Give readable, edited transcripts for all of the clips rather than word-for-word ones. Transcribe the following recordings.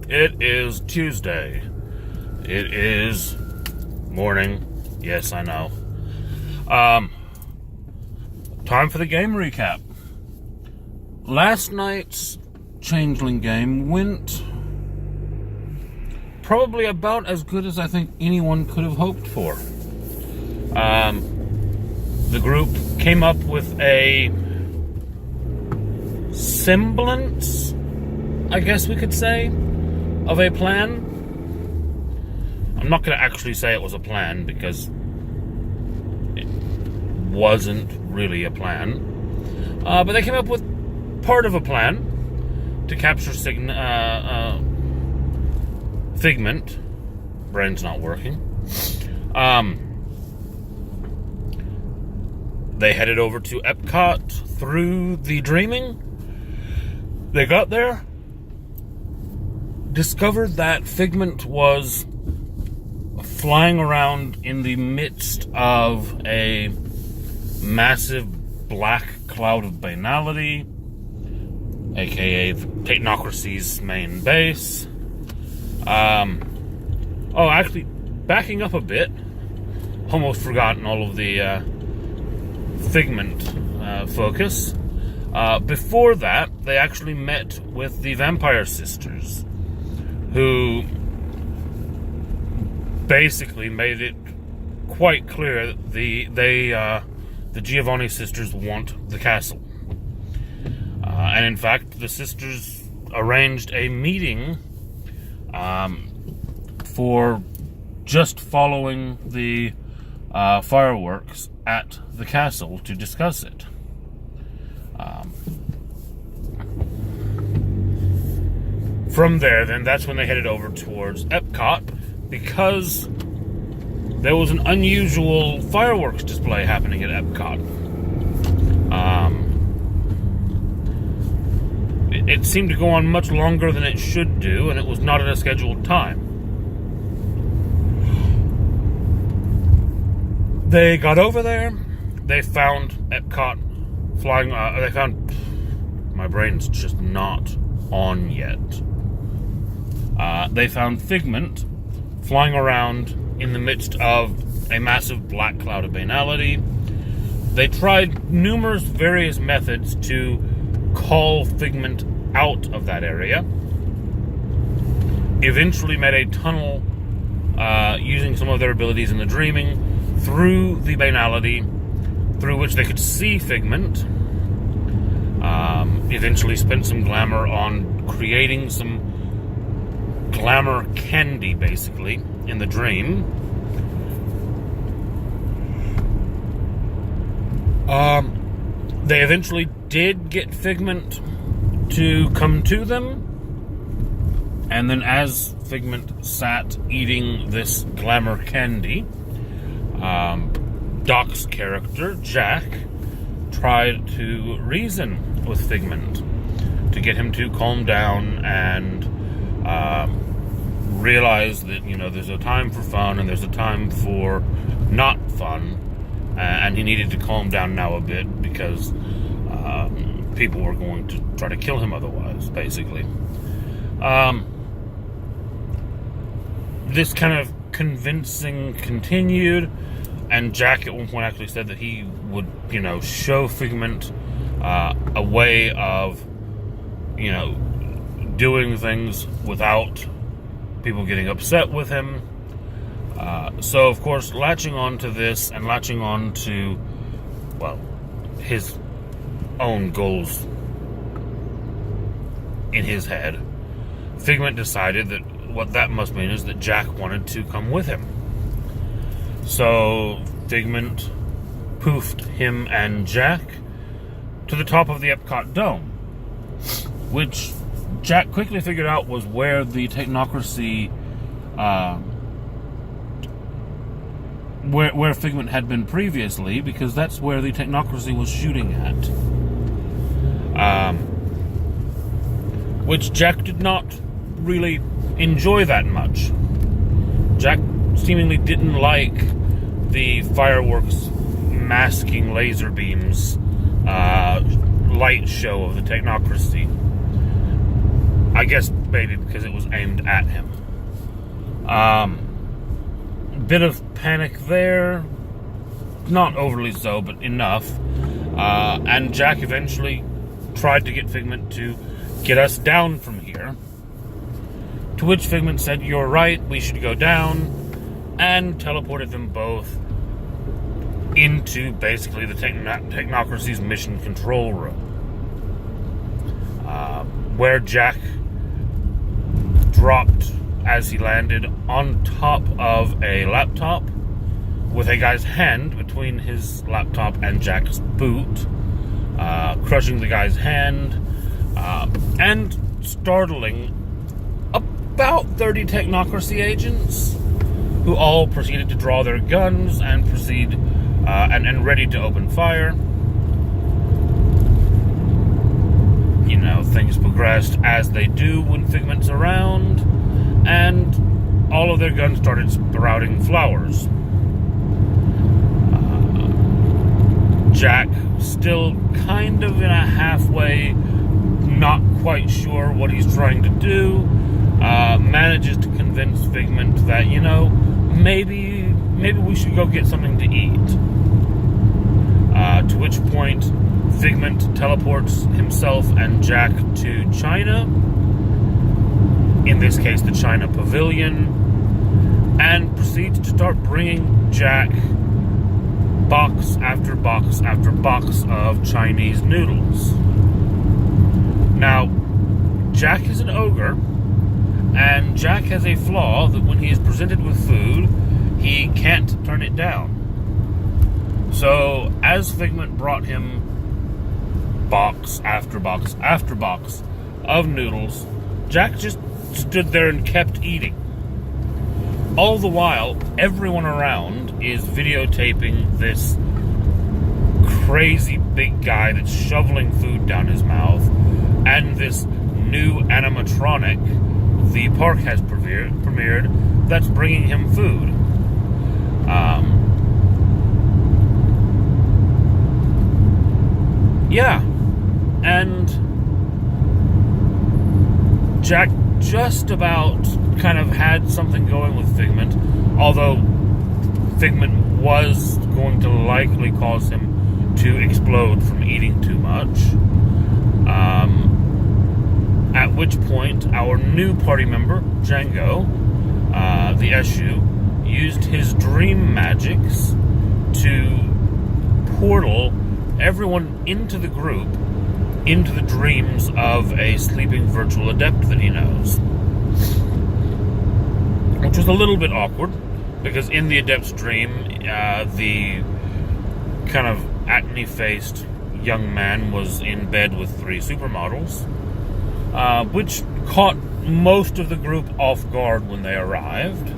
It is Tuesday. It is morning. Yes, I know. Time for the game recap. Last night's Changeling game went probably about as good as I think anyone could have hoped for. The group came up with a semblance, I guess we could say, of a plan. I'm not going to actually say it was a plan because it wasn't really a plan. But they came up with part of a plan to capture Figment. Brain's not working. They headed over to Epcot through the Dreaming. They got there, discovered that Figment was flying around in the midst of a massive black cloud of banality, aka the Technocracy's main base. Actually, backing up a bit, almost forgotten all of the Figment focus. Before that, they actually met with the Vampire Sisters, who basically made it quite clear that the Giovanni sisters want the castle. And in fact, the sisters arranged a meeting for just following the fireworks at the castle to discuss it. From there, then, that's when they headed over towards Epcot, because there was an unusual fireworks display happening at Epcot. It seemed to go on much longer than it should do, and it was not at a scheduled time. They got over there. They found Epcot flying. They found. My brain's just not on yet. They found Figment flying around in the midst of a massive black cloud of banality. They tried numerous various methods to call Figment out of that area. Eventually made a tunnel using some of their abilities in the Dreaming through the banality, through which they could see Figment. Eventually spent some glamour on creating some glamour candy, basically, in the Dream. They eventually did get Figment to come to them, and then as Figment sat eating this glamour candy, Doc's character, Jack, tried to reason with Figment to get him to calm down and realize that, there's a time for fun and there's a time for not fun, and he needed to calm down now a bit because people were going to try to kill him otherwise, basically. This kind of convincing continued, and Jack at one point actually said that he would, show Figment a way of, doing things without people getting upset with him. So, of course, latching on to this and latching on to, his own goals in his head, Figment decided that what that must mean is that Jack wanted to come with him. So Figment poofed him and Jack to the top of the Epcot Dome, which Jack quickly figured out was where the Technocracy, where Figment had been previously, because that's where the Technocracy was shooting at. Which Jack did not really enjoy that much. Jack seemingly didn't like the fireworks masking laser beams light show of the Technocracy. I guess maybe because it was aimed at him. Bit of panic there, not overly so, but enough. And Jack eventually tried to get Figment to get us down from here. To which Figment said, "You're right, we should go down," and teleported them both into basically the Technocracy's mission control room, where Jack dropped as he landed on top of a laptop with a guy's hand between his laptop and Jack's boot, crushing the guy's hand, and startling about 30 Technocracy agents, who all proceeded to draw their guns and proceed and ready to open fire. You know, things progressed as they do when Figment's around, and all of their guns started sprouting flowers. Jack, still kind of in a halfway, not quite sure what he's trying to do, manages to convince Figment that, you know, maybe we should go get something to eat. To which point, Figment teleports himself and Jack to China, in this case the China Pavilion, and proceeds to start bringing Jack box after box after box of Chinese noodles. Now, Jack is an ogre, and Jack has a flaw that when he is presented with food, he can't turn it down. So, as Figment brought him box after box after box of noodles, Jack just stood there and kept eating. All the while, everyone around is videotaping this crazy big guy that's shoveling food down his mouth, and this new animatronic the park has premiered that's bringing him food. Yeah, and Jack just about kind of had something going with Figment, although Figment was going to likely cause him to explode from eating too much. At which point, our new party member, Django, the Eshu, used his dream magics to portal everyone into the group, into the dreams of a sleeping virtual adept that he knows. Which was a little bit awkward, because in the adept's dream, the kind of acne-faced young man was in bed with 3 supermodels, which caught most of the group off guard when they arrived.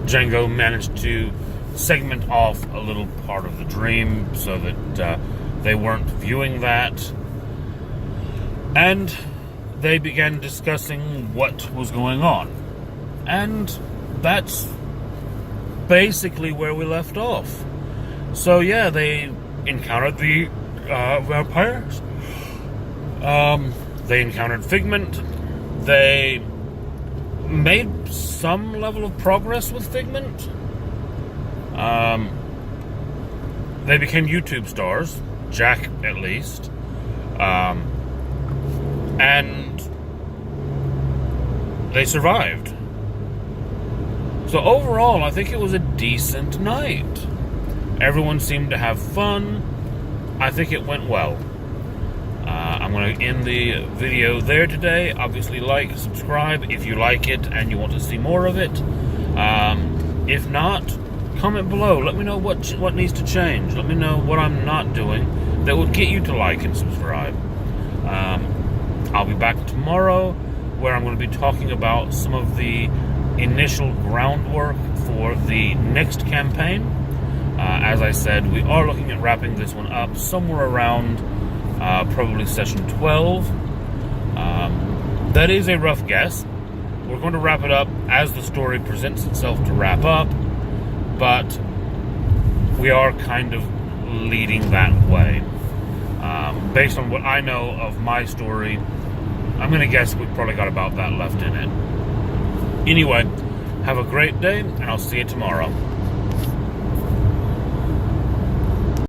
Django managed to segment off a little part of the dream so that they weren't viewing that, and they began discussing what was going on, and that's basically where we left off. So yeah, they encountered the vampires, they encountered Figment, they made some level of progress with Figment. They became YouTube stars, Jack at least, and they survived. So overall, I think it was a decent night. Everyone seemed to have fun. I think it went well. I'm going to end the video there today. Obviously, like, subscribe if you like it and you want to see more of it. If not, comment below. Let me know what needs to change. Let me know what I'm not doing that would get you to like and subscribe. I'll be back tomorrow, where I'm going to be talking about some of the initial groundwork for the next campaign. As I said, we are looking at wrapping this one up somewhere around probably session 12. That is a rough guess. We're going to wrap it up as the story presents itself to wrap up, but we are kind of leading that way. Based on what I know of my story, I'm going to guess we've probably got about that left in it. Anyway, have a great day, and I'll see you tomorrow.